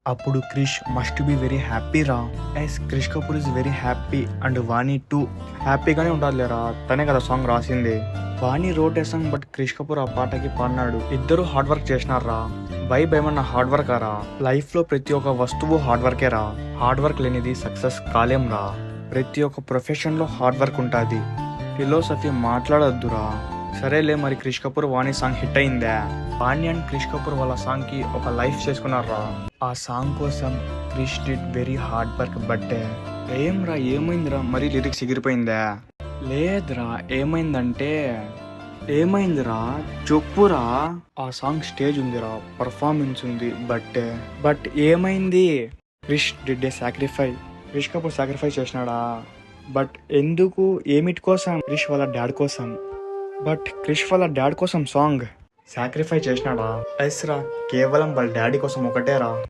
అప్పుడు Krish must be very happy రా. Yes, Krish Kapoor is very happy and Vani too హ్యాపీగానే ఉంటుంది లేరా. తనే కదా సాంగ్ రాసింది. Vani wrote a song, but Krish Kapoor ఆ పాటకి పాడినాడు. ఇద్దరు హార్డ్ వర్క్ చేసినారా. వైబ్ ఏమన్నా హార్డ్ వర్క్ రా. లైఫ్ లో ప్రతి ఒక్క వస్తువు హార్డ్ వర్కే రా. హార్డ్ వర్క్ లేనిది సక్సెస్ కాలేం రా. ప్రతి ఒక్క ప్రొఫెషన్ లో హార్డ్ వర్క్ ఉంటుంది. ఫిలోసఫీ మాట్లాడొద్దురా. సరేలే, మరి క్రిష్ కపూర్ వాణి సాంగ్ హిట్ అయిందా? వాణి అండ్ క్రిష్ కపూర్ వాళ్ళ సాంగ్ కి ఒక లైఫ్ చేసుకున్నారా. ఆ సాంగ్ కోసం Krish did very hard work. But ఏమైందిరా, మరి లిరిక్స్ ఎగిరిపోయిందా? లేదురా, ఏమైందిరా చెప్పురా. ఆ సాంగ్ స్టేజ్ ఉందిరా, పర్ఫార్మెన్స్ ఉంది. బట్ ఏమైంది? Krish did a sacrifice. Krish Kapoor sacrifice చేసినాడా? బట్ ఎందుకు? ఏమిటి కోసం? క్రిష్ వాళ్ళ డాడ్ కోసం. బట్ క్రిష్ వాళ్ళ డాడ్ కోసం సాంగ్ సాక్రిఫై చేసినాడా? ఎస్ రా, కేవలం వాళ్ళ డాడీ కోసం ఒకటే రా.